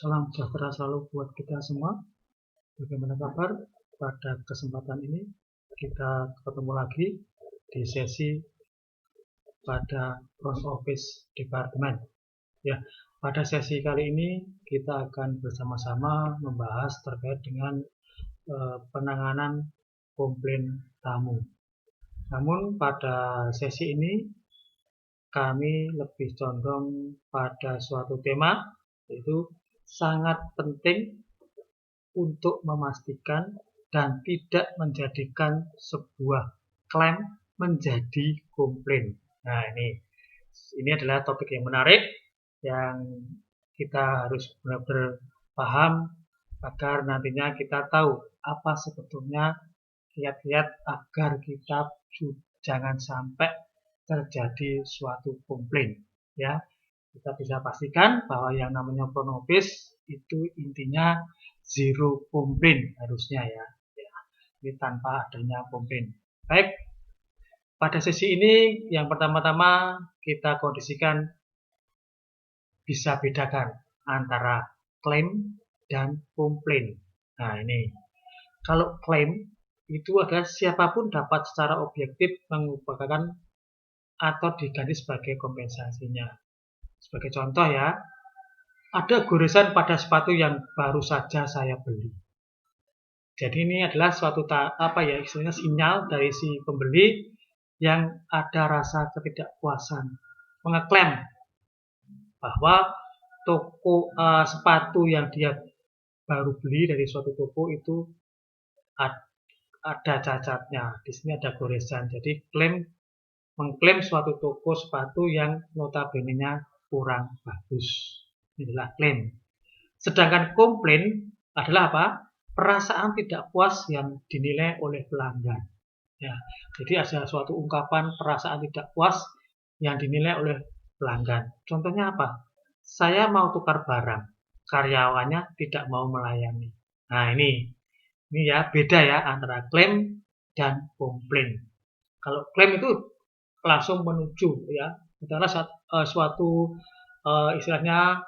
Salam sejahtera selalu buat kita semua. Bagaimana kabar? Pada kesempatan ini kita ketemu lagi di sesi pada front office department. Ya, pada sesi kali ini kita akan bersama-sama membahas terkait dengan penanganan komplain tamu. Namun pada sesi ini kami lebih condong pada suatu tema, yaitu sangat penting untuk memastikan dan tidak menjadikan sebuah klaim menjadi komplain. Nah, ini adalah topik yang menarik yang kita harus benar-benar paham agar nantinya kita tahu apa sebetulnya kiat-kiat agar kita jangan sampai terjadi suatu komplain. Ya, kita bisa pastikan bahwa yang namanya front office itu intinya zero komplain harusnya ya. Ini tanpa adanya komplain. Baik, pada sesi ini yang pertama-tama kita kondisikan bisa bedakan antara klaim dan komplain. Nah, ini kalau klaim itu adalah siapapun dapat secara objektif mengupayakan atau diganti sebagai kompensasinya. Sebagai contoh ya, ada goresan pada sepatu yang baru saja saya beli. Jadi ini adalah suatu istilahnya sinyal dari si pembeli yang ada rasa ketidakpuasan, mengeklaim bahwa toko sepatu yang dia baru beli dari suatu toko itu ada cacatnya. Di sini ada goresan. Jadi mengklaim suatu toko sepatu yang notabene-nya kurang bagus. Inilah klaim. Sedangkan komplain adalah apa? Perasaan tidak puas yang dinilai oleh pelanggan. Ya, jadi ada suatu ungkapan perasaan tidak puas yang dinilai oleh pelanggan. Contohnya apa? Saya mau tukar barang, karyawannya tidak mau melayani. Nah, ini ya beda ya antara klaim dan komplain. Kalau klaim itu langsung menuju ya, adalah suatu istilahnya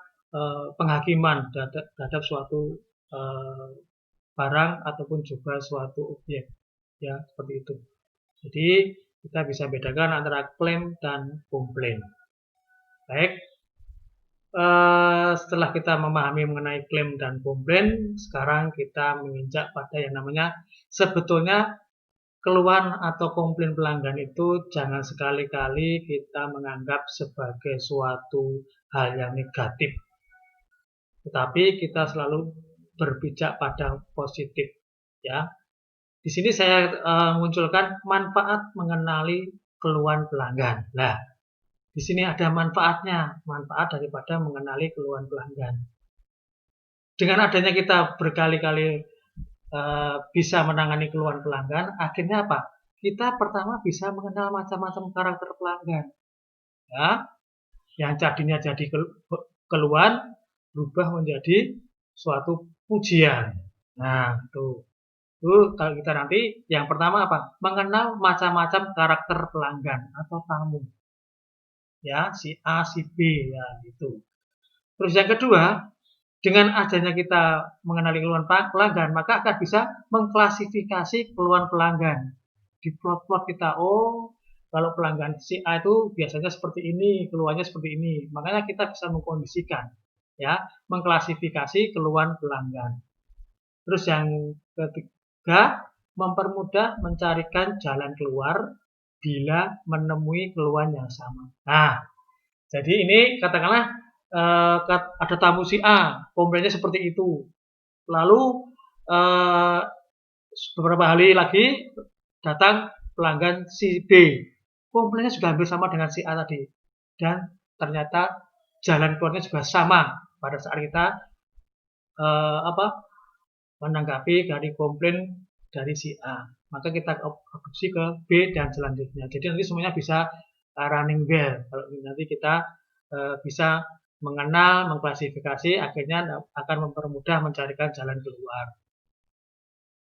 penghakiman terhadap suatu barang ataupun juga suatu objek ya, seperti itu. Jadi kita bisa bedakan antara klaim dan komplain. Baik, setelah kita memahami mengenai klaim dan komplain, sekarang kita menginjak pada yang namanya sebetulnya keluhan atau komplain pelanggan itu jangan sekali-kali kita menganggap sebagai suatu hal yang negatif, tetapi kita selalu berpijak pada positif ya. Di sini saya munculkan manfaat mengenali keluhan pelanggan. Nah, di sini ada manfaatnya, manfaat daripada mengenali keluhan pelanggan. Dengan adanya kita berkali-kali bisa menangani keluhan pelanggan, akhirnya apa? Kita pertama bisa mengenal macam-macam karakter pelanggan. Ya, yang tadinya jadi keluhan berubah menjadi suatu pujian. Nah, tuh. Kalau kita nanti yang pertama apa? Mengenal macam-macam karakter pelanggan atau tamu. Ya, si A, si B ya gitu. Terus yang kedua, dengan adanya kita mengenali keluhan pelanggan, maka akan bisa mengklasifikasi keluhan pelanggan. Di plot-plot kita, oh kalau pelanggan si A itu biasanya seperti ini, keluhannya seperti ini. Makanya kita bisa mengkondisikan, ya, mengklasifikasi keluhan pelanggan. Terus yang ketiga, mempermudah mencarikan jalan keluar bila menemui keluhan yang sama. Nah, jadi ini katakanlah ada tamu si A, komplainnya seperti itu. Lalu beberapa hari lagi datang pelanggan si B, komplainnya juga hampir sama dengan si A tadi, dan ternyata jalan keluarnya juga sama pada saat kita menanggapi dari komplain dari si A. Maka kita adopsi ke B dan selanjutnya. Jadi nanti semuanya bisa running well. Kalau nanti kita bisa mengenal, mengklasifikasi, akhirnya akan mempermudah mencarikan jalan keluar.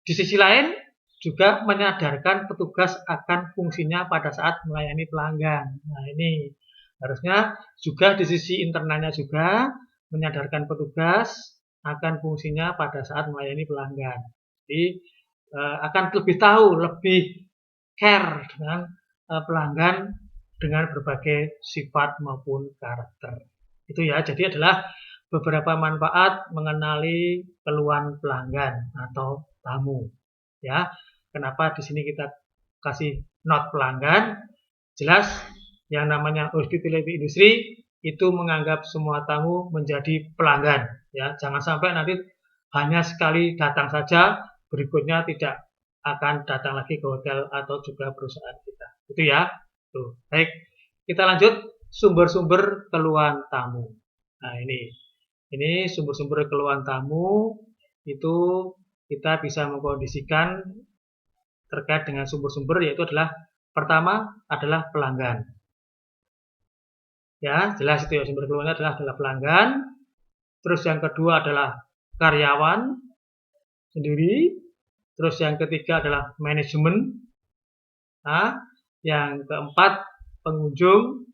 Di sisi lain, juga menyadarkan petugas akan fungsinya pada saat melayani pelanggan. Nah, ini harusnya juga di sisi internalnya juga menyadarkan petugas akan fungsinya pada saat melayani pelanggan. Jadi akan lebih tahu, lebih care dengan pelanggan dengan berbagai sifat maupun karakter. Itu ya, jadi adalah beberapa manfaat mengenali keluhan pelanggan atau tamu. Ya, kenapa di sini kita kasih not pelanggan? Jelas yang namanya hospitality industry itu menganggap semua tamu menjadi pelanggan. Ya, jangan sampai nanti hanya sekali datang saja, berikutnya tidak akan datang lagi ke hotel atau juga perusahaan kita. Itu ya. Tuh, baik. Kita lanjut sumber-sumber keluhan tamu. Nah, ini sumber-sumber keluhan tamu itu kita bisa mengkondisikan terkait dengan sumber-sumber, yaitu adalah pertama adalah pelanggan. Ya, jelas itu ya, sumber keluhannya adalah pelanggan. Terus yang kedua adalah karyawan sendiri. Terus yang ketiga adalah manajemen. Nah, yang keempat pengunjung,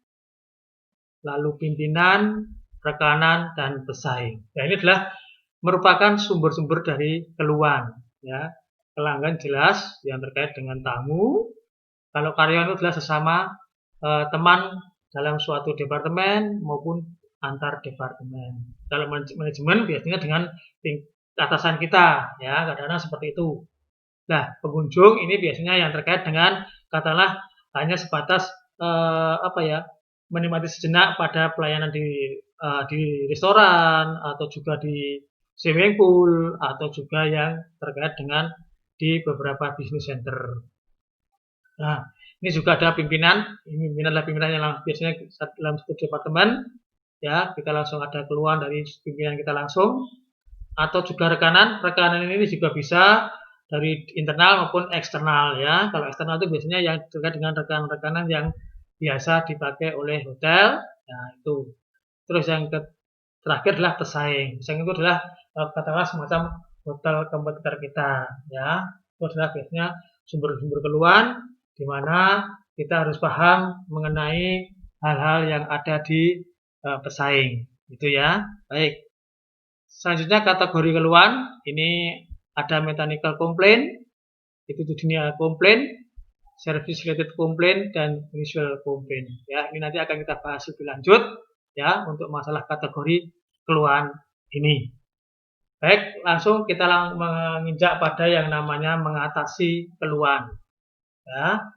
lalu pimpinan, rekanan, dan pesaing. Ya, ini adalah merupakan sumber-sumber dari keluhan. Ya, pelanggan jelas yang terkait dengan tamu. Kalau karyawan itu adalah sesama teman dalam suatu departemen maupun antar departemen. Kalau manajemen biasanya dengan atasan kita, ya kadang-kadang seperti itu. Nah, pengunjung ini biasanya yang terkait dengan katakanlah hanya sebatas menikmati sejenak pada pelayanan di restoran atau juga di swimming pool atau juga yang terkait dengan di beberapa business center. Nah, ini juga ada pimpinan. Ini pimpinan adalah pimpinan yang biasanya dalam satu departemen. Ya, kita langsung ada keluhan dari pimpinan kita langsung. Atau juga rekanan. Rekanan ini juga bisa dari internal maupun eksternal. Ya, kalau eksternal itu biasanya yang terkait dengan rekanan-rekanan yang biasa dipakai oleh hotel. Nah, itu. Terus yang terakhir adalah pesaing. Pesaing itu adalah katakanlah semacam hotel kompetitor kita. Ya, itu adalah biasanya sumber-sumber keluhan di mana kita harus paham mengenai hal-hal yang ada di pesaing. Itu ya. Baik. Selanjutnya kategori keluhan. Ini ada mechanical complaint, itu dunia komplain, service related complaint, dan visual complaint. Ya, ini nanti akan kita bahas lebih lanjut ya untuk masalah kategori keluhan ini. Baik, langsung kita menginjak pada yang namanya mengatasi keluhan. Ya,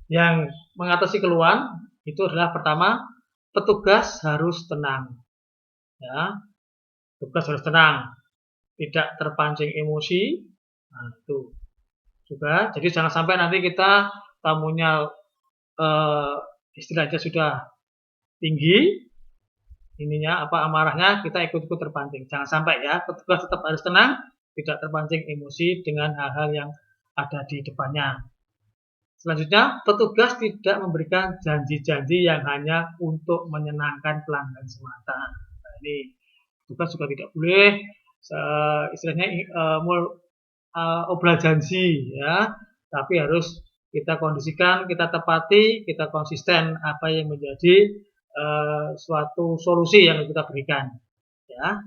yang mengatasi keluhan itu adalah pertama, petugas harus tenang. Ya, petugas harus tenang, tidak terpancing emosi. Nah, itu juga. Jadi jangan sampai nanti kita tamunya istilahnya sudah tinggi, ininya amarahnya kita ikut-ikut terpancing. Jangan sampai ya, petugas tetap harus tenang, tidak terpancing emosi dengan hal-hal yang ada di depannya. Selanjutnya, petugas tidak memberikan janji-janji yang hanya untuk menyenangkan pelanggan semata. Nah, ini petugas juga tidak boleh istilahnya obral janji ya, tapi harus kita kondisikan, kita tepati, kita konsisten apa yang menjadi suatu solusi yang kita berikan. Ya,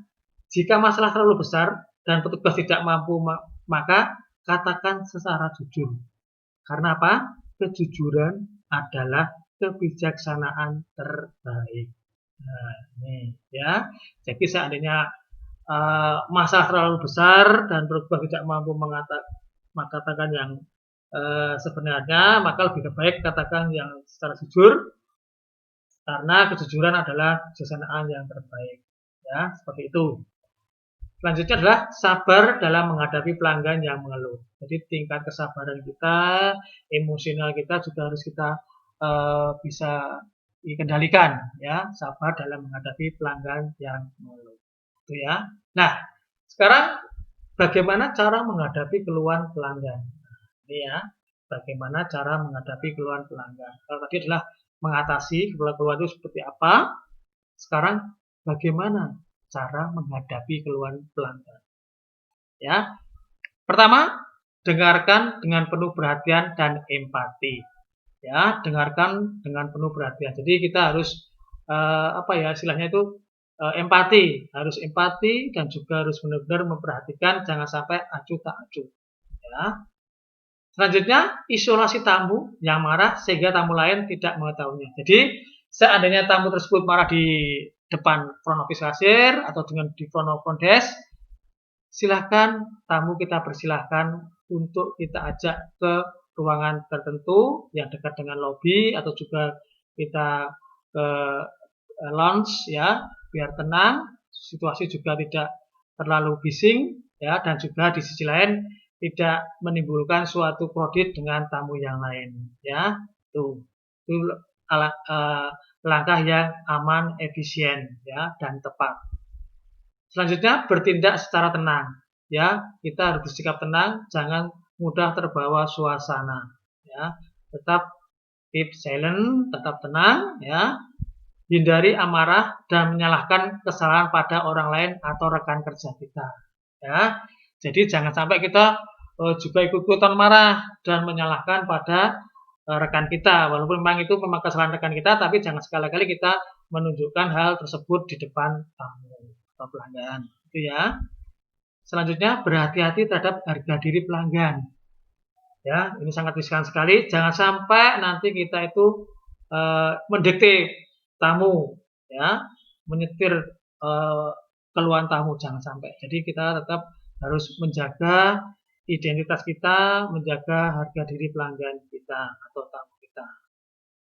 jika masalah terlalu besar dan petugas tidak mampu, maka katakan secara jujur. Karena apa? Kejujuran adalah kebijaksanaan terbaik. Nah, ini ya. Jadi seandainya masalah terlalu besar dan petugas tidak mampu mengatakan yang sebenarnya, maka lebih baik katakan yang secara jujur, karena kejujuran adalah kebijaksanaan yang terbaik. Ya, seperti itu. Selanjutnya adalah sabar dalam menghadapi pelanggan yang mengeluh. Jadi tingkat kesabaran kita, emosional kita juga harus kita bisa dikendalikan, ya, sabar dalam menghadapi pelanggan yang mengeluh. Itu ya. Nah, sekarang bagaimana cara menghadapi keluhan pelanggan? Ini ya, bagaimana cara menghadapi keluhan pelanggan. Kalau tadi adalah mengatasi keluhan itu seperti apa, sekarang bagaimana cara menghadapi keluhan pelanggan. Ya, pertama, dengarkan dengan penuh perhatian dan empati. Ya, dengarkan dengan penuh perhatian. Jadi kita harus istilahnya itu empati, harus empati dan juga harus benar-benar memperhatikan, jangan sampai acuh tak acuh. Ya. Selanjutnya, isolasi tamu yang marah sehingga tamu lain tidak mengetahuinya. Jadi, seandainya tamu tersebut marah di depan front office kasir atau dengan di front desk, silahkan tamu kita persilahkan untuk kita ajak ke ruangan tertentu yang dekat dengan lobby atau juga kita ke lounge ya, biar tenang, situasi juga tidak terlalu bising ya, dan juga di sisi lain tidak menimbulkan suatu kredit dengan tamu yang lain ya. Itu langkah yang aman, efisien ya, dan tepat. Selanjutnya bertindak secara tenang ya, kita harus bersikap tenang, jangan mudah terbawa suasana ya. Tetap keep silent, tetap tenang ya. Hindari amarah dan menyalahkan kesalahan pada orang lain atau rekan kerja kita ya. Jadi jangan sampai kita juga ikut-ikutan marah dan menyalahkan pada rekan kita, walaupun memang itu memang kesalahan rekan kita, tapi jangan sekali-kali kita menunjukkan hal tersebut di depan tamu atau pelanggan itu ya. Selanjutnya berhati-hati terhadap harga diri pelanggan ya, ini sangat riskan sekali, jangan sampai nanti kita itu mendikte tamu ya, menyetir keluhan tamu, jangan sampai. Jadi kita tetap harus menjaga identitas kita, menjaga harga diri pelanggan kita atau tamu kita.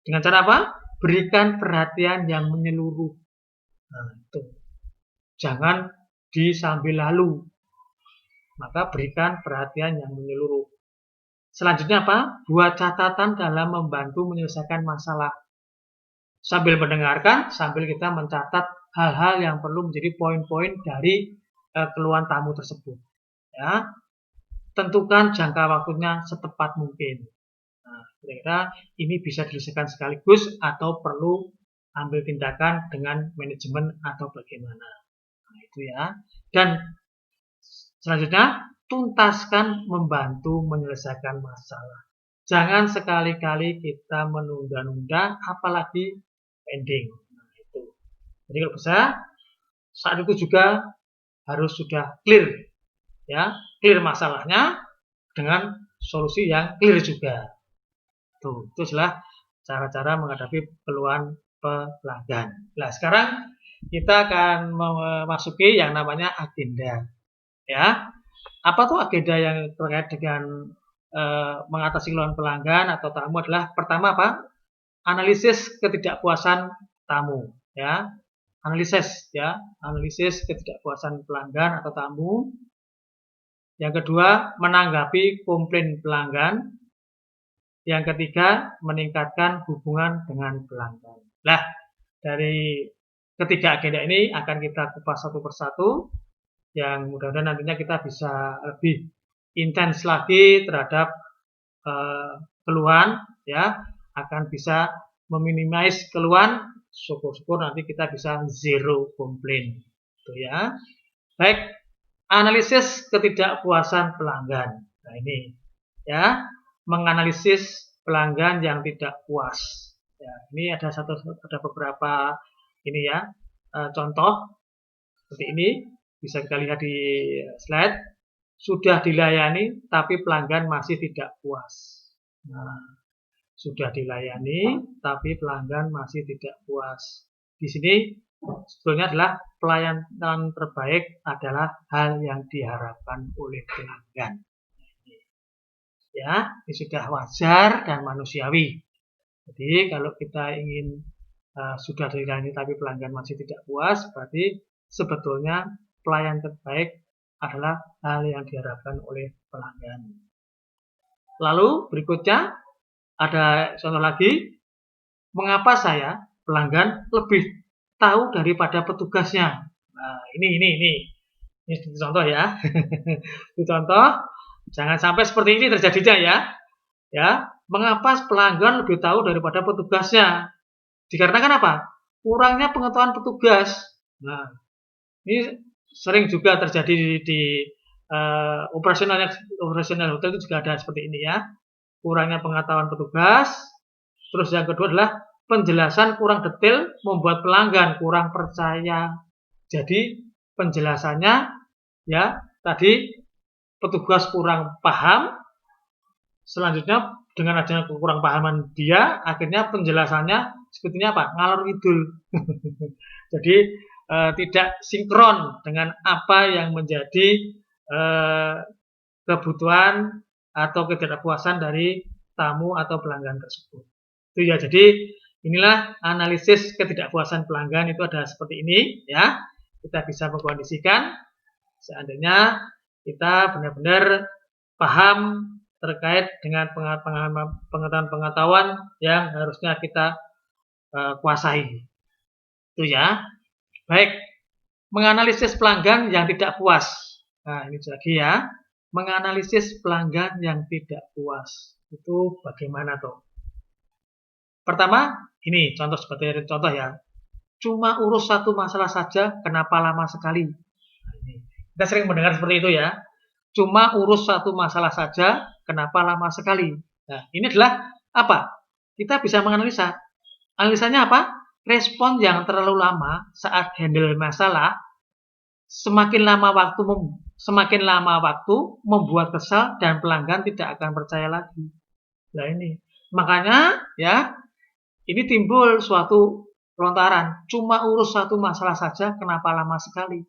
Dengan cara apa? Berikan perhatian yang menyeluruh. Nah, itu. Jangan disambil lalu. Maka berikan perhatian yang menyeluruh. Selanjutnya apa? Buat catatan dalam membantu menyelesaikan masalah. Sambil mendengarkan, sambil kita mencatat hal-hal yang perlu menjadi poin-poin dari keluhan tamu tersebut. Ya, tentukan jangka waktunya setepat mungkin. Nah, kira-kira ini bisa diselesaikan sekaligus atau perlu ambil tindakan dengan manajemen atau bagaimana. Nah, itu ya. Dan selanjutnya, tuntaskan membantu menyelesaikan masalah. Jangan sekali-kali kita menunda-nunda, apalagi pending. Nah, itu. Jadi kalau bisa saat itu juga harus sudah clear ya, clear masalahnya dengan solusi yang clear juga. Tuh, itu adalah cara-cara menghadapi keluhan pelanggan. Nah, sekarang kita akan memasuki yang namanya agenda. Ya. Apa tuh agenda yang terkait dengan mengatasi keluhan pelanggan atau tamu adalah pertama apa? Analisis ketidakpuasan tamu ya, analisis ketidakpuasan pelanggan atau tamu. Yang kedua, menanggapi komplain pelanggan. Yang ketiga, meningkatkan hubungan dengan pelanggan. Nah, dari ketiga agenda ini akan kita kupas satu persatu, yang mudah-mudahan nantinya kita bisa lebih intens lagi terhadap keluhan ya, akan bisa meminimais keluhan, syukur-syukur nanti kita bisa zero komplain gitu ya. Baik, analisis ketidakpuasan pelanggan. Nah, ini ya, menganalisis pelanggan yang tidak puas. Ya, ini ada beberapa ini ya, contoh seperti ini bisa kita lihat di slide. Sudah dilayani tapi pelanggan masih tidak puas. Nah, sudah dilayani tapi pelanggan masih tidak puas. Di sini sebetulnya adalah pelayanan terbaik adalah hal yang diharapkan oleh pelanggan. Ya, ini sudah wajar dan manusiawi. Jadi kalau kita ingin sudah dilayani tapi pelanggan masih tidak puas, berarti sebetulnya pelayan terbaik adalah hal yang diharapkan oleh pelanggan. Lalu berikutnya ada contoh lagi, mengapa saya pelanggan lebih tahu daripada petugasnya. Nah, ini contoh ya. Ini contoh, jangan sampai seperti ini terjadinya ya. Ya, mengapa pelanggan lebih tahu daripada petugasnya? Dikarenakan apa? Kurangnya pengetahuan petugas. Nah, ini sering juga terjadi di operasional hotel itu juga ada seperti ini ya. Kurangnya pengetahuan petugas. Terus yang kedua adalah penjelasan kurang detail membuat pelanggan kurang percaya Jadi penjelasannya ya tadi petugas kurang paham, selanjutnya dengan adanya kekurang pahaman dia, akhirnya penjelasannya sebetulnya apa? Ngalor ngidul. Jadi tidak sinkron dengan apa yang menjadi kebutuhan atau ketidakpuasan dari tamu atau pelanggan tersebut. Itu ya. Jadi inilah analisis ketidakpuasan pelanggan itu ada seperti ini ya. Kita bisa mengkondisikan seandainya kita benar-benar paham terkait dengan pengetahuan-pengetahuan yang harusnya kita kuasai. Itu ya. Baik, menganalisis pelanggan yang tidak puas. Nah, ini lagi ya. Menganalisis pelanggan yang tidak puas. Itu bagaimana tuh? Pertama, ini contoh seperti contoh ya. Cuma urus satu masalah saja, kenapa lama sekali? Nah, ini. Kita sering mendengar seperti itu ya. Cuma urus satu masalah saja, kenapa lama sekali? Nah, ini adalah apa? Kita bisa menganalisa. Analisanya apa? Respon yang terlalu lama saat handle masalah, semakin lama waktu membuat kesal dan pelanggan tidak akan percaya lagi. Nah ini, makanya ya ini timbul suatu lontaran. Cuma urus satu masalah saja, kenapa lama sekali?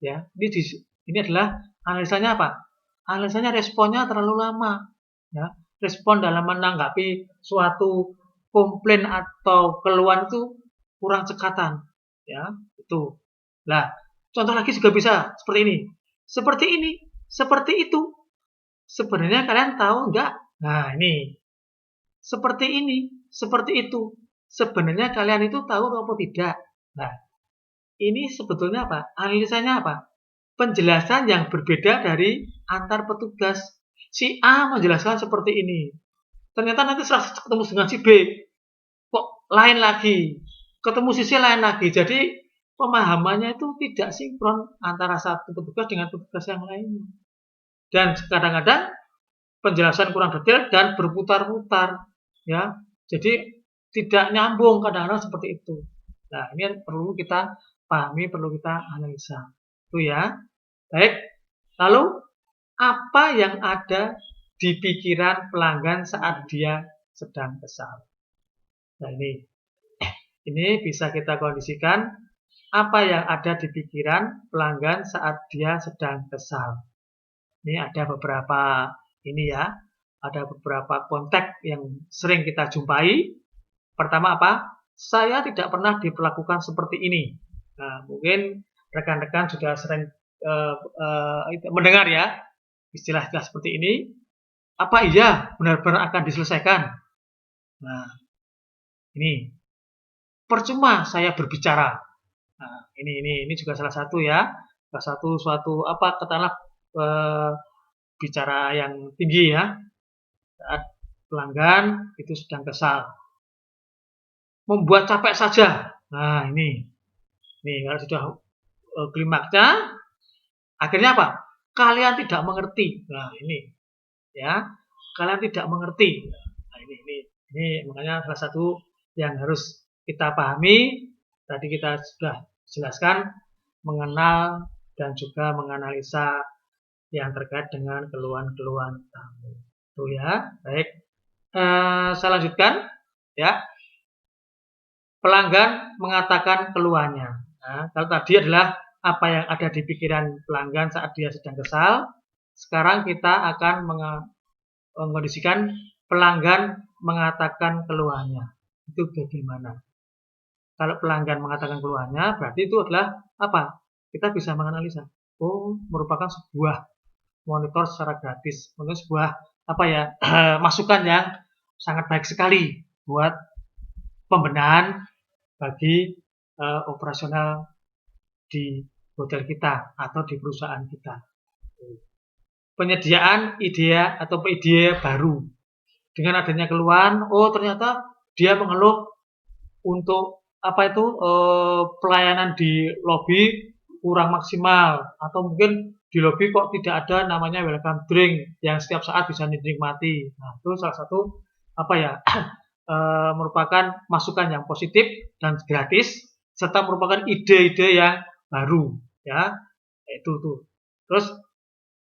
Ya, ini adalah analisanya apa? Analisanya responnya terlalu lama. Ya, respon dalam menanggapi suatu komplain atau keluhan itu kurang cekatan. Ya, itu. Nah, contoh lagi juga bisa seperti ini. Seperti ini, seperti itu. Sebenarnya kalian tahu enggak? Nah, ini. Seperti ini, seperti itu. Sebenarnya kalian itu tahu atau tidak? Nah, ini sebetulnya apa? Analisanya apa? Penjelasan yang berbeda dari antar petugas. Si A menjelaskan seperti ini. Ternyata nanti setelah ketemu dengan si B, kok lain lagi. Ketemu si C lain lagi. Jadi pemahamannya itu tidak sinkron antara satu petugas dengan petugas yang lainnya. Dan kadang-kadang penjelasan kurang detail dan berputar-putar. Ya, jadi tidak nyambung kadang-kadang seperti itu. Nah, ini perlu kita pahami, perlu kita analisa. Itu ya. Baik, lalu apa yang ada di pikiran pelanggan saat dia sedang kesal? Nah ini bisa kita kondisikan apa yang ada di pikiran pelanggan saat dia sedang kesal. Ini ada beberapa ini ya, ada beberapa konteks yang sering kita jumpai. Pertama apa? Saya tidak pernah diperlakukan seperti ini. Nah, mungkin rekan-rekan sudah sering mendengar ya istilah-istilah seperti ini. Apa iya benar-benar akan diselesaikan? Nah, ini percuma saya berbicara. Nah, ini juga salah satu ya, salah satu suatu apa katakanlah bicara yang tinggi ya saat pelanggan itu sedang kesal. Membuat capek saja. Nah, ini kalau sudah klimaksnya akhirnya apa? Kalian tidak mengerti. Nah, ini ya. Kalian tidak mengerti. Nah, ini makanya salah satu yang harus kita pahami. Tadi kita sudah jelaskan mengenal dan juga menganalisa yang terkait dengan keluhan-keluhan tamu. Itu ya. Baik. Saya lanjutkan ya. Pelanggan mengatakan keluhannya. Nah, kalau tadi adalah apa yang ada di pikiran pelanggan saat dia sedang kesal. Sekarang kita akan mengkondisikan pelanggan mengatakan keluhannya. Itu bagaimana? Kalau pelanggan mengatakan keluhannya, berarti itu adalah apa? Kita bisa menganalisa. Oh, merupakan sebuah monitor secara gratis. Mungkin sebuah apa ya masukan yang sangat baik sekali buat pembenahan bagi operasional di hotel kita atau di perusahaan kita. Penyediaan ide atau ide baru. Dengan adanya keluhan, oh ternyata dia mengeluh untuk apa itu pelayanan di lobi kurang maksimal atau mungkin di lobi kok tidak ada namanya welcome drink yang setiap saat bisa dinikmati. Nah, itu salah satu apa ya merupakan masukan yang positif dan gratis serta merupakan ide-ide yang baru, ya. Itu tuh. Terus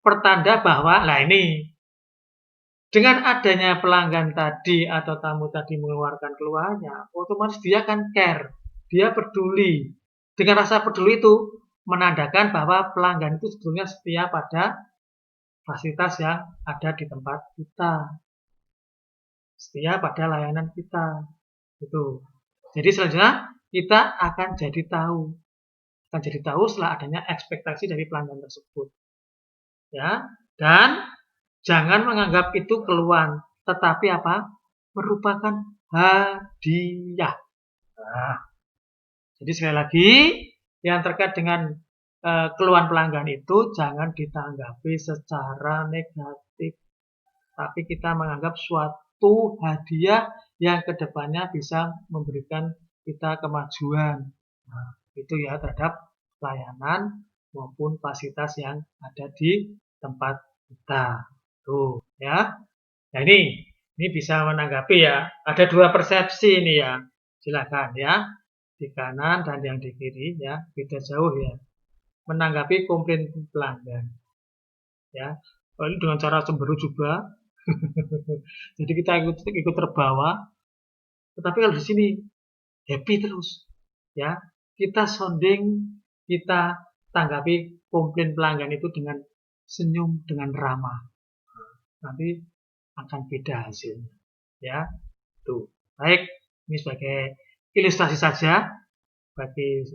pertanda bahwa, nah ini, dengan adanya pelanggan tadi atau tamu tadi mengeluarkan keluhannya, otomatis dia akan care, dia peduli. Dengan rasa peduli itu menandakan bahwa pelanggan itu sebetulnya setia pada fasilitas yang ada di tempat kita, setia pada layanan kita, gitu. Jadi selanjutnya kita akan jadi tahu setelah adanya ekspektasi dari pelanggan tersebut, ya. Dan jangan menganggap itu keluhan, tetapi apa? Merupakan hadiah. Nah, jadi sekali lagi yang terkait dengan keluhan pelanggan itu jangan ditanggapi secara negatif, tapi kita menganggap suatu hadiah yang kedepannya bisa memberikan kita kemajuan. Nah, itu ya terhadap layanan maupun fasilitas yang ada di tempat kita. Tuh ya. Nah ini bisa menanggapi ya. Ada dua persepsi ini ya. Silakan ya. Di kanan dan yang di kiri ya. Beda jauh ya. Menanggapi komplain pelanggan. Ya. Ini dengan cara cemberut juga. Jadi kita ikut terbawa. Tetapi kalau di sini happy terus. Ya. Kita sounding, kita tanggapi komplain pelanggan itu dengan senyum, dengan ramah. Nanti akan beda hasilnya. Ya, tuh. Baik, ini sebagai ilustrasi saja bagi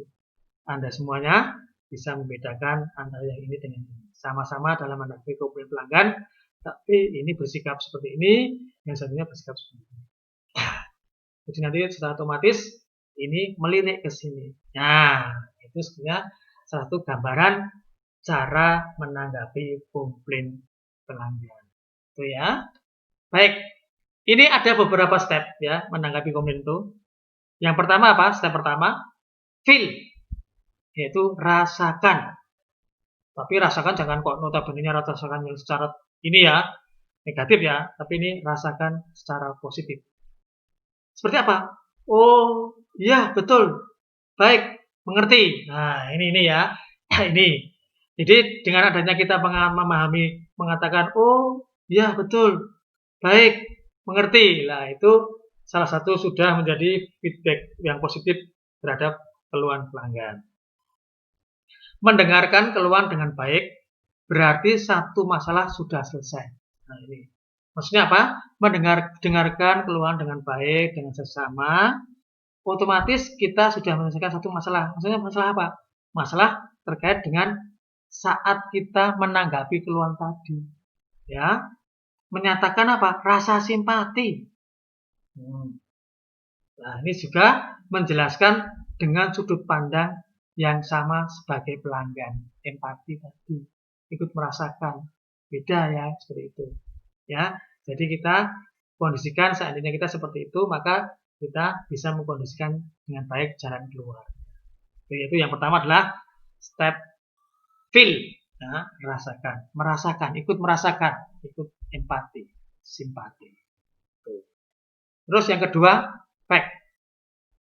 Anda semuanya bisa membedakan antara yang ini dengan ini. Sama-sama dalam menghadapi komplain pelanggan, tapi ini bersikap seperti ini, yang satunya bersikap seperti ini. Jadi nanti secara otomatis ini melirik ke sini. Nah, itu sebenarnya satu gambaran cara menanggapi komplain pelanggan. Itu ya. Baik, ini ada beberapa step ya menanggapi komplain itu. Yang pertama apa? Step pertama, feel, yaitu rasakan. Tapi rasakan jangan kok notabene rasakan yang secara ini ya negatif ya, tapi ini rasakan secara positif. Seperti apa? Oh, iya betul. Baik, mengerti. Nah, ini ya. Ini. Jadi dengan adanya kita memahami, mengatakan, oh, iya betul. Baik, mengerti. Nah, itu salah satu sudah menjadi feedback yang positif terhadap keluhan pelanggan. Mendengarkan keluhan dengan baik berarti satu masalah sudah selesai. Nah, ini. Maksudnya apa? Mendengarkan keluhan dengan baik, dengan sesama, otomatis kita sudah menyelesaikan satu masalah. Maksudnya masalah apa? Masalah terkait dengan saat kita menanggapi keluhan tadi. Ya, menyatakan apa? Rasa simpati. Nah, ini juga menjelaskan dengan sudut pandang yang sama sebagai pelanggan. Empati tadi. Ikut merasakan. Beda ya, seperti itu. Ya, jadi kita kondisikan seandainya kita seperti itu, maka kita bisa mengkondisikan dengan baik jalan keluar. Yaitu yang pertama adalah step feel. Nah, merasakan, ikut merasakan, ikut empati, simpati. Terus yang kedua, fact,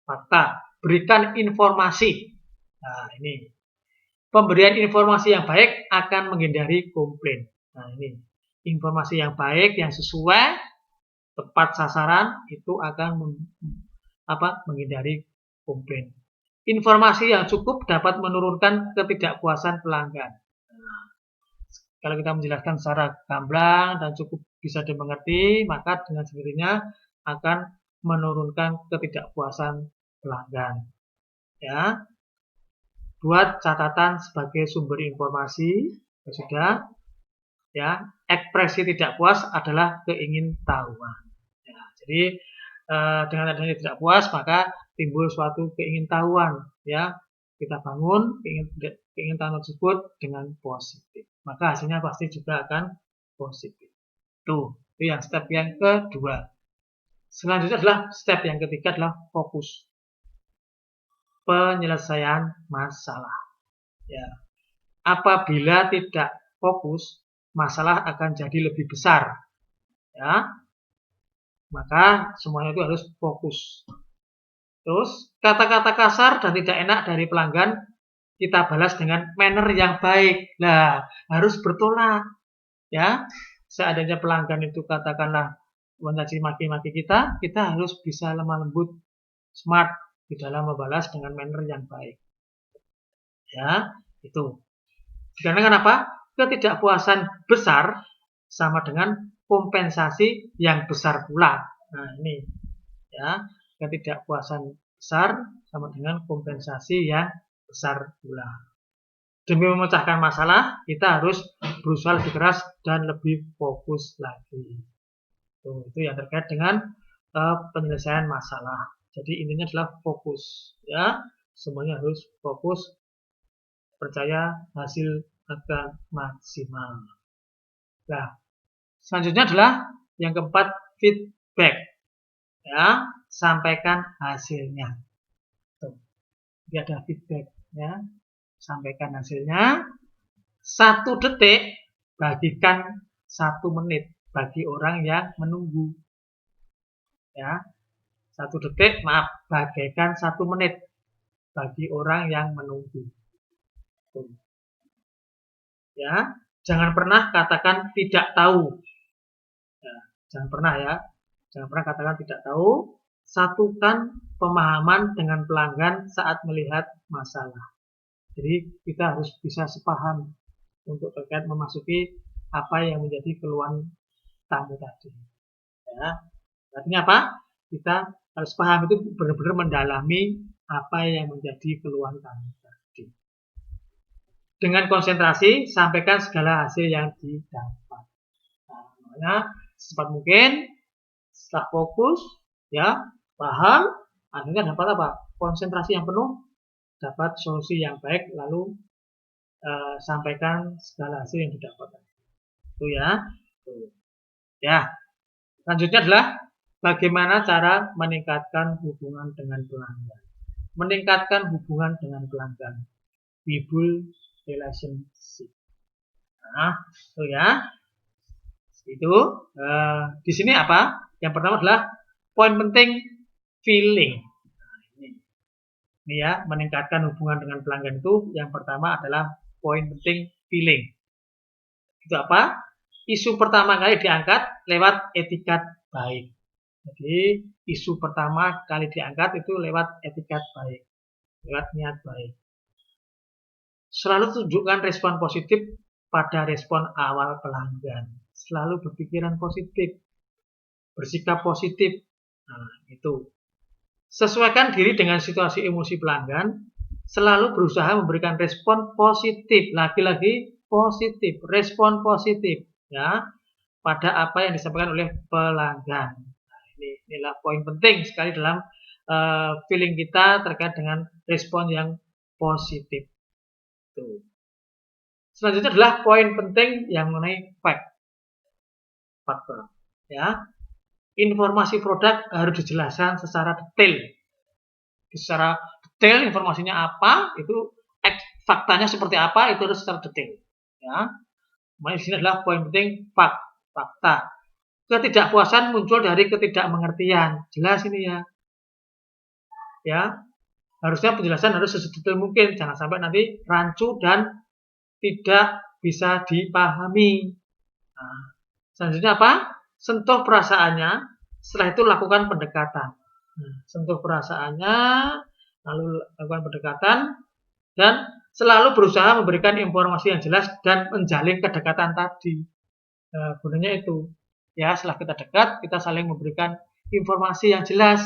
fakta, berikan informasi. Nah, ini pemberian informasi yang baik akan menghindari komplain. Nah, ini informasi yang baik, yang sesuai, tepat sasaran itu akan menghindari komplain. Informasi yang cukup dapat menurunkan ketidakpuasan pelanggan. Nah, kalau kita menjelaskan secara gamblang dan cukup bisa dimengerti, maka dengan sendirinya akan menurunkan ketidakpuasan pelanggan. Ya, buat catatan sebagai sumber informasi, sudah. Ya, ekspresi tidak puas adalah keingintahuan. Ya, jadi dengan adanya tidak puas maka timbul suatu keingintahuan. Ya, kita bangun keingintahuan tersebut dengan positif, maka hasilnya pasti juga akan positif. Itu yang step yang kedua. Selanjutnya adalah step yang ketiga adalah fokus. Penyelesaian masalah. Ya. Apabila tidak fokus, masalah akan jadi lebih besar. Ya. Maka semuanya itu harus fokus. Terus kata-kata kasar dan tidak enak dari pelanggan kita balas dengan manner yang baik. Nah, harus bertolak ya. Seandainya pelanggan itu katakanlah mencaci maki-maki kita, kita harus bisa lemah lembut, smart di dalam membalas dengan manner yang baik. Ya, itu. Karena kenapa? Ketidakpuasan besar sama dengan kompensasi yang besar pula. Nah, ini ya, ketidakpuasan besar sama dengan kompensasi yang besar pula. Demi memecahkan masalah, kita harus berusaha lebih keras dan lebih fokus lagi. Itu yang terkait dengan penyelesaian masalah. Jadi intinya adalah fokus, ya. Semuanya harus fokus, percaya hasil akan maksimal. Nah, selanjutnya adalah yang keempat, feedback. Ya, sampaikan hasilnya. Tuh, ini ada feedback, ya. Sampaikan hasilnya. 1 detik bagikan 1 menit bagi orang yang menunggu. Ya, 1 detik, maaf, bagikan 1 menit bagi orang yang menunggu. Tuh. Ya, jangan pernah katakan tidak tahu. Ya, jangan pernah ya. Jangan pernah katakan tidak tahu. Satukan pemahaman dengan pelanggan saat melihat masalah. Jadi kita harus bisa sepaham untuk terkait memasuki apa yang menjadi keluhan tamu tadi. Ya, artinya apa? Kita harus paham itu benar-benar mendalami apa yang menjadi keluhan tamu tadi. Dengan konsentrasi, sampaikan segala hasil yang didapat. Nah, makanya secepat mungkin, setelah fokus, ya, paham, akhirnya dapat apa? Konsentrasi yang penuh, dapat solusi yang baik, lalu sampaikan segala hasil yang didapat. Itu ya. Tuh. Ya. Selanjutnya adalah bagaimana cara meningkatkan hubungan dengan pelanggan. Meningkatkan hubungan dengan pelanggan. People relationship. Nah, itu ya. Itu di sini apa? Yang pertama adalah poin penting feeling. Nah, ini ya, meningkatkan hubungan dengan pelanggan itu yang pertama adalah poin penting feeling. Itu apa? Isu pertama kali diangkat lewat etikat baik. Jadi isu pertama kali diangkat itu lewat etikat baik, lewat niat baik. Selalu tunjukkan respon positif pada respon awal pelanggan. Selalu berpikiran positif, bersikap positif. Nah, itu. Sesuaikan diri dengan situasi emosi pelanggan. Selalu berusaha memberikan respon positif, lagi-lagi positif, respon positif, ya, pada apa yang disampaikan oleh pelanggan. Nah, inilah poin penting sekali dalam feeling kita terkait dengan respon yang positif. Tuh. Selanjutnya adalah poin penting yang mengenai faktor. Ya, informasi produk harus dijelaskan secara detail. Secara detail informasinya apa, itu faktanya seperti apa, itu harus secara detail. Ya, di sini adalah poin penting fakta. Ketidakpuasan muncul dari ketidakmengertian. Jelas ini ya. Ya, harusnya penjelasan harus sedetail mungkin, jangan sampai nanti rancu dan tidak bisa dipahami. Nah, selanjutnya apa? Sentuh perasaannya, setelah itu lakukan pendekatan. Nah, sentuh perasaannya, lalu lakukan pendekatan, dan selalu berusaha memberikan informasi yang jelas dan menjalin kedekatan tadi. Nah, gunanya itu. Ya, setelah kita dekat, kita saling memberikan informasi yang jelas.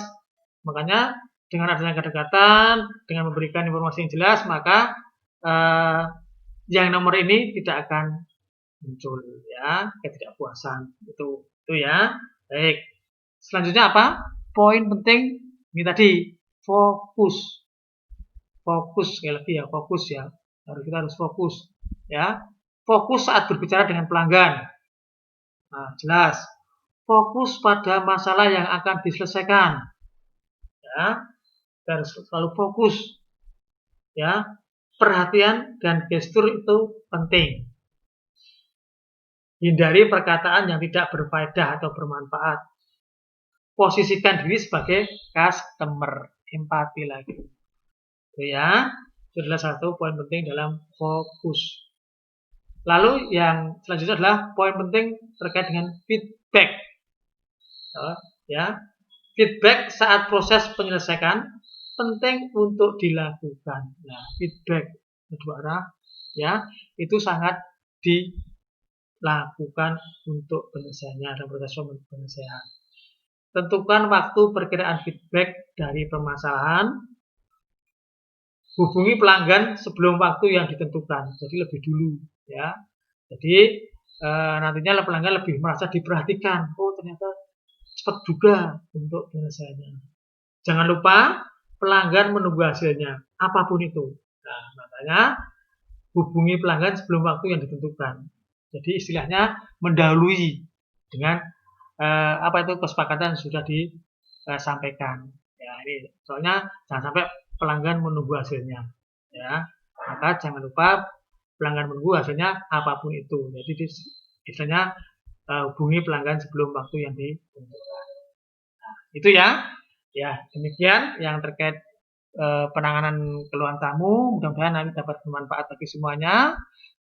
Makanya dengan adanya kedekatan, dengan memberikan informasi yang jelas, maka yang nomor ini tidak akan muncul ya ketidakpuasan. Itu ya. Baik. Selanjutnya apa? Poin penting ini tadi fokus. Fokus sekali lagi ya, fokus ya. Kita harus fokus ya. Fokus saat berbicara dengan pelanggan. Nah, jelas. Fokus pada masalah yang akan diselesaikan. Ya, kita harus selalu fokus. Ya, perhatian dan gestur itu penting. Hindari perkataan yang tidak berfaedah atau bermanfaat. Posisikan diri sebagai customer. empati lagi. Itu ya, itu adalah satu poin penting dalam fokus. Lalu yang selanjutnya adalah poin penting terkait dengan feedback. Ya, feedback saat proses penyelesaian penting untuk dilakukan. Nah, feedback kedua arah, ya, itu sangat dilakukan untuk penyelesaiannya dan proses penyelesaian. Tentukan waktu perkiraan feedback dari permasalahan. Hubungi pelanggan sebelum waktu yang ditentukan, jadi lebih dulu, ya. Jadi nantinya pelanggan lebih merasa diperhatikan. Oh, ternyata cepat juga untuk penyelesaiannya. Jangan lupa pelanggan menunggu hasilnya, apapun itu. Nah, makanya hubungi pelanggan sebelum waktu yang ditentukan. Jadi istilahnya mendahului dengan apa itu kesepakatan sudah disampaikan. Ya, ini soalnya jangan sampai pelanggan menunggu hasilnya. Ya, maka jangan lupa pelanggan menunggu hasilnya apapun itu. Jadi istilahnya hubungi pelanggan sebelum waktu yang ditentukan. Nah, itu ya. Ya, demikian yang terkait penanganan keluhan tamu. Mudah-mudahan nanti dapat bermanfaat bagi semuanya.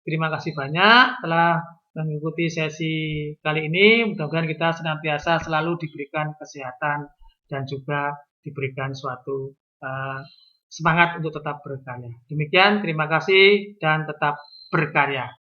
Terima kasih banyak telah mengikuti sesi kali ini. Mudah-mudahan kita senantiasa selalu diberikan kesehatan dan juga diberikan suatu semangat untuk tetap berkarya. Demikian, terima kasih dan tetap berkarya.